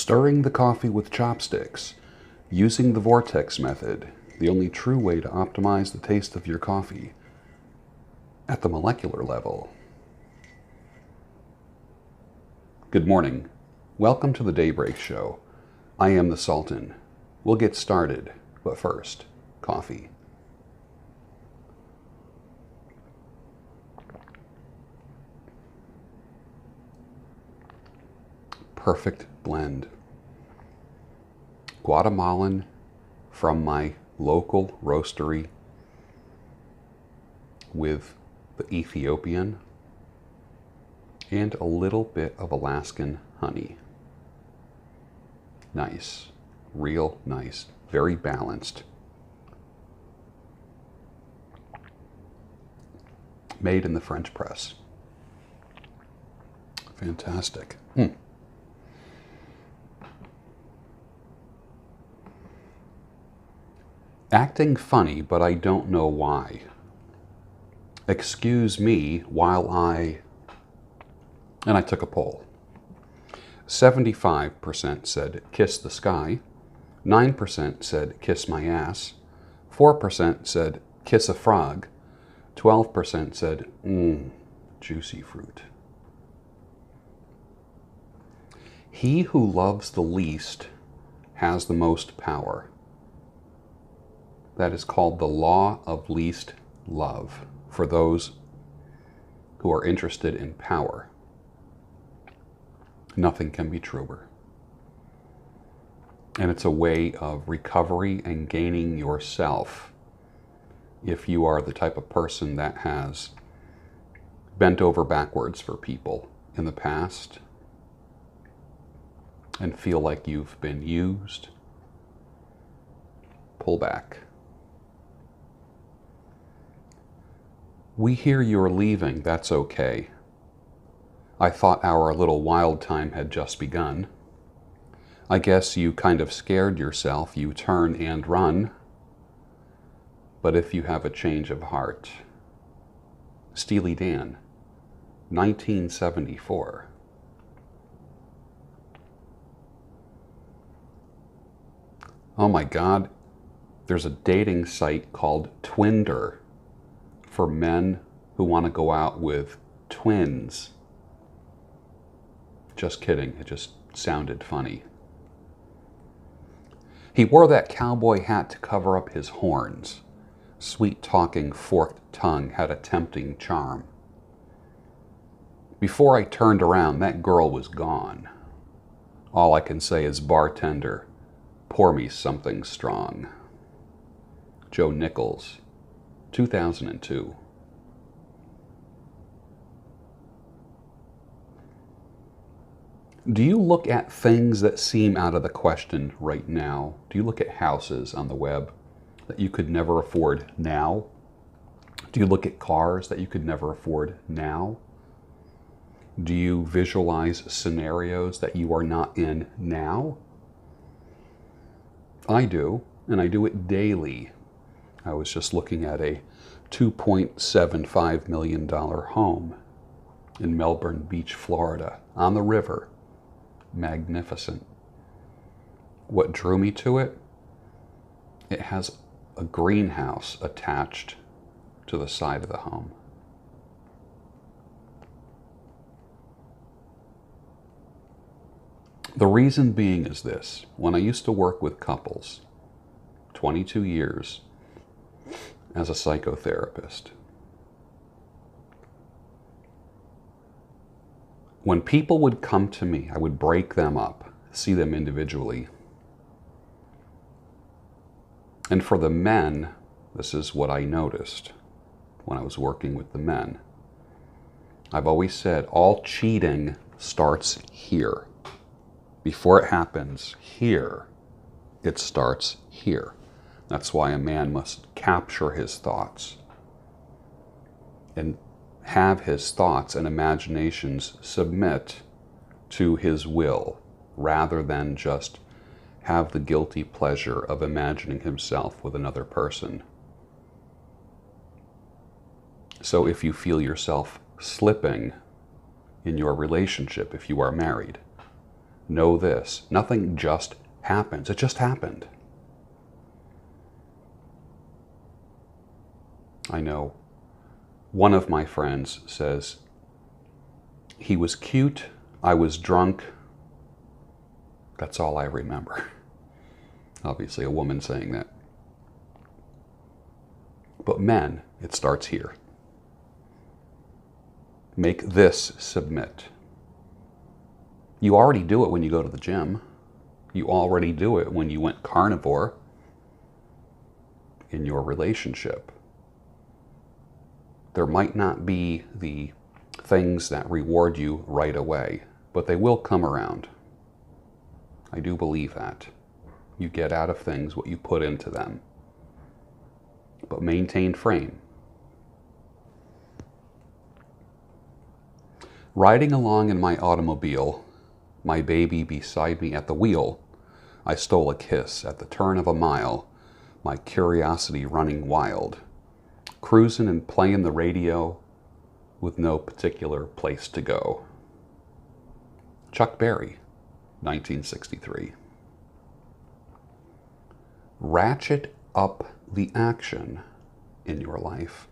Stirring the coffee with chopsticks, using the vortex method, the only true way to optimize the taste of your coffee at the molecular level. Good morning. Welcome to the Daybreak Show. I am the Sultan. We'll get started, but first, coffee. Perfect blend. Guatemalan from my local roastery with the Ethiopian and a little bit of Alaskan honey. Nice, real nice, very balanced. Made in the French press. Fantastic. Acting funny, but I don't know why. Excuse me while I took a poll. 75% said kiss the sky, 9% said kiss my ass, 4% said kiss a frog, 12% said juicy fruit. He who loves the least has the most power. That is called the law of least love for those who are interested in power. Nothing can be truer. And it's a way of recovery and gaining yourself if you are the type of person that has bent over backwards for people in the past and feel like you've been used. Pull back. We hear you're leaving, that's okay. I thought our little wild time had just begun. I guess you kind of scared yourself, you turn and run. But if you have a change of heart. Steely Dan, 1974. Oh my God, there's a dating site called Twinder for men who want to go out with twins. Just kidding, it just sounded funny. He wore that cowboy hat to cover up his horns. Sweet-talking, forked tongue had a tempting charm. Before I turned around, that girl was gone. All I can say is, bartender, pour me something strong. Joe Nichols, 2002. Do you look at things that seem out of the question right now? Do you look at houses on the web that you could never afford now? Do you look at cars that you could never afford now? Do you visualize scenarios that you are not in now? I do, and I do it daily. I was just looking at a $2.75 million home in Melbourne Beach, Florida, on the river. Magnificent. What drew me to it? It has a greenhouse attached to the side of the home. The reason being is this. When I used to work with couples, 22 years, as a psychotherapist. When people would come to me, I would break them up, see them individually. And for the men, this is what I noticed when I was working with the men. I've always said all cheating starts here. Before it happens here, it starts here. That's why a man must capture his thoughts and have his thoughts and imaginations submit to his will rather than just have the guilty pleasure of imagining himself with another person. So if you feel yourself slipping in your relationship, if you are married, Know this, nothing just happens. It just happened. I know one of my friends says, he was cute, I was drunk, that's all I remember. Obviously a woman saying that. But men, it starts here. Make this submit. You already do it when you go to the gym. You already do it when you went carnivore in your relationship. There might not be the things that reward you right away, but they will come around. I do believe that. You get out of things what you put into them. But maintain frame. Riding along in my automobile, my baby beside me at the wheel, I stole a kiss at the turn of a mile, my curiosity running wild, cruising and playing the radio with no particular place to go. Chuck Berry, 1963. Ratchet up the action in your life.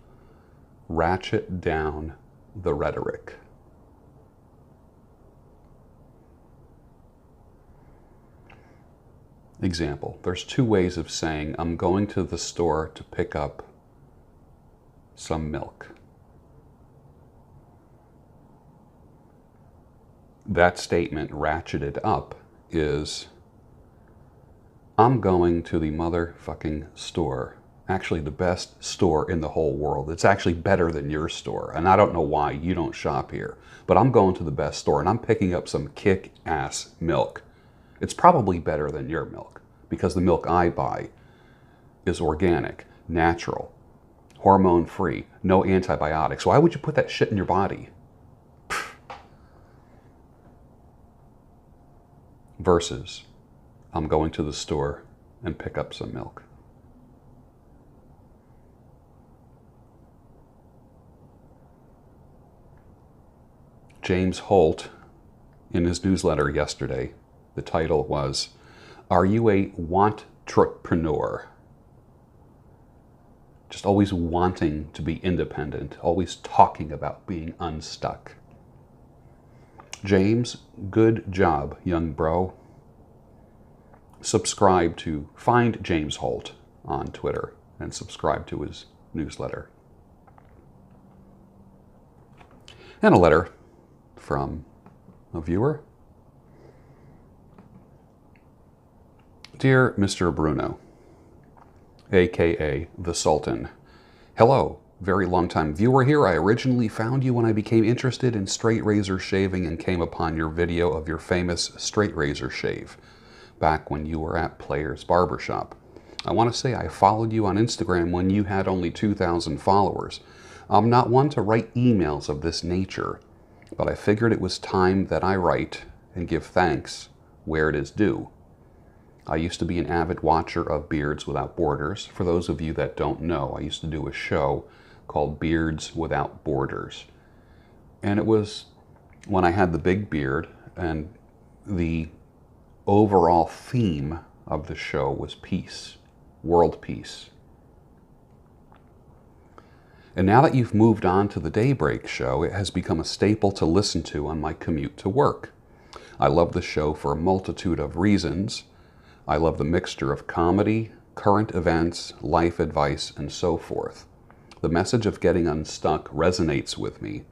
Ratchet down the rhetoric. Example, there's two ways of saying, I'm going to the store to pick up some milk. That statement, ratcheted up, is, I'm going to the motherfucking store. Actually, the best store in the whole world. It's actually better than your store. And I don't know why you don't shop here. But I'm going to the best store and I'm picking up some kick-ass milk. It's probably better than your milk because the milk I buy is organic, natural, hormone-free, no antibiotics. Why would you put that shit in your body? Versus, I'm going to the store and pick up some milk. James Holt, in his newsletter yesterday, the title was, Are you a want-trepreneur? Just always wanting to be independent, always talking about being unstuck. James, good job, young bro. Find James Holt on Twitter and subscribe to his newsletter. And a letter from a viewer. Dear Mr. Bruno, aka the Sultan, hello, very long time viewer here. I originally found you when I became interested in straight razor shaving and came upon your video of your famous straight razor shave back when you were at Player's Barbershop. I want to say I followed you on Instagram when you had only 2,000 followers. I'm not one to write emails of this nature, but I figured it was time that I write and give thanks where it is due. I used to be an avid watcher of Beards Without Borders. For those of you that don't know, I used to do a show called Beards Without Borders. And it was when I had the big beard, and the overall theme of the show was peace, world peace. And now that you've moved on to the Daybreak show, it has become a staple to listen to on my commute to work. I love the show for a multitude of reasons. I love the mixture of comedy, current events, life advice, and so forth. The message of getting unstuck resonates with me.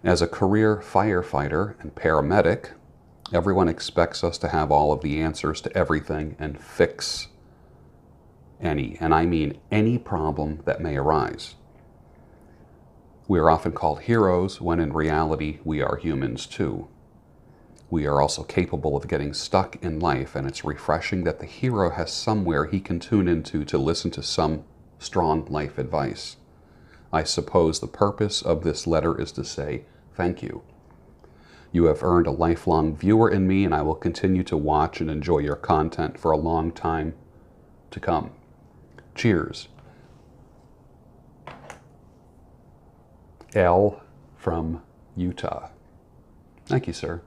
As a career firefighter and paramedic, everyone expects us to have all of the answers to everything and fix any, and I mean any problem that may arise. We are often called heroes when in reality we are humans too. We are also capable of getting stuck in life, and it's refreshing that the hero has somewhere he can tune into to listen to some strong life advice. I suppose the purpose of this letter is to say thank you. You have earned a lifelong viewer in me, and I will continue to watch and enjoy your content for a long time to come. Cheers. L from Utah. Thank you, sir.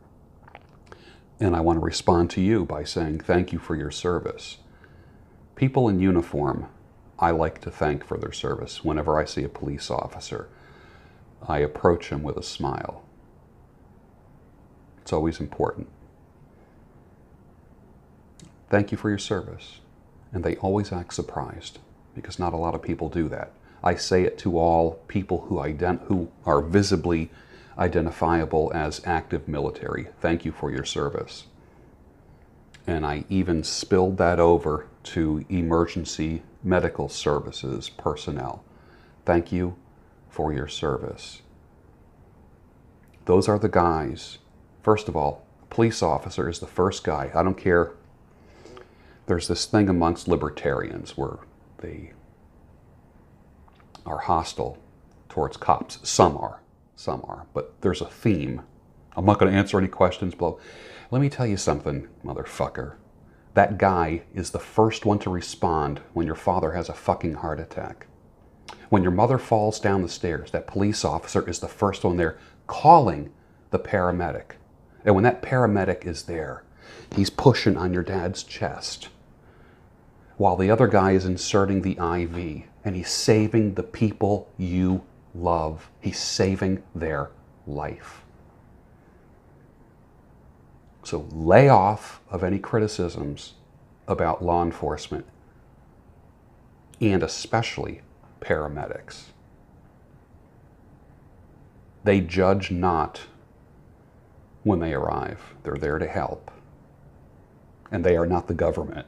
And I want to respond to you by saying thank you for your service. People in uniform, I like to thank for their service. Whenever I see a police officer, I approach him with a smile. It's always important. Thank you for your service. And they always act surprised, because not a lot of people do that. I say it to all people who are visibly identifiable as active military. Thank you for your service. And I even spilled that over to emergency medical services personnel. Thank you for your service. Those are the guys. First of all, police officer is the first guy. I don't care. There's this thing amongst libertarians where they are hostile towards cops. Some are, but there's a theme. I'm not going to answer any questions below. Let me tell you something, motherfucker. That guy is the first one to respond when your father has a fucking heart attack. When your mother falls down the stairs, that police officer is the first one there calling the paramedic. And when that paramedic is there, he's pushing on your dad's chest while the other guy is inserting the IV, and he's saving the people you love. He's saving their life. So lay off of any criticisms about law enforcement, and especially paramedics. They judge not when they arrive. They're there to help. And they are not the government.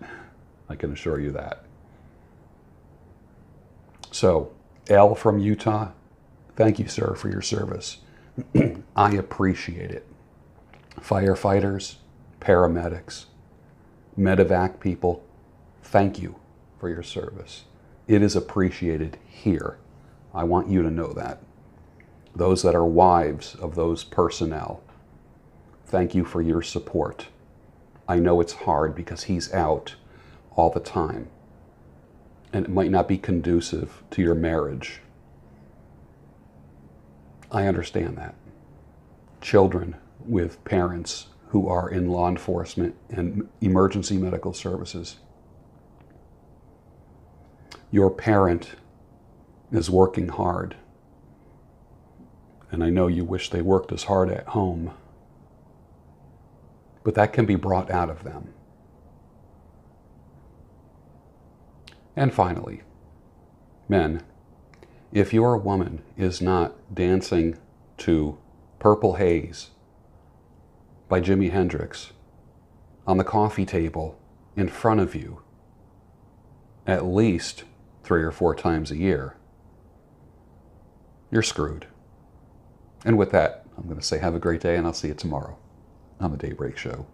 I can assure you that. So, L from Utah, thank you, sir, for your service. I appreciate it. Firefighters, paramedics, medevac people, thank you for your service. It is appreciated here. I want you to know that. Those that are wives of those personnel, thank you for your support. I know it's hard because he's out all the time, and it might not be conducive to your marriage. I understand that. Children with parents who are in law enforcement and emergency medical services. Your parent is working hard, and I know you wish they worked as hard at home, but that can be brought out of them. And finally, men, if your woman is not dancing to Purple Haze by Jimi Hendrix on the coffee table in front of you at least 3 or 4 times a year, you're screwed. And with that, I'm going to say have a great day, and I'll see you tomorrow on the Daybreak Show.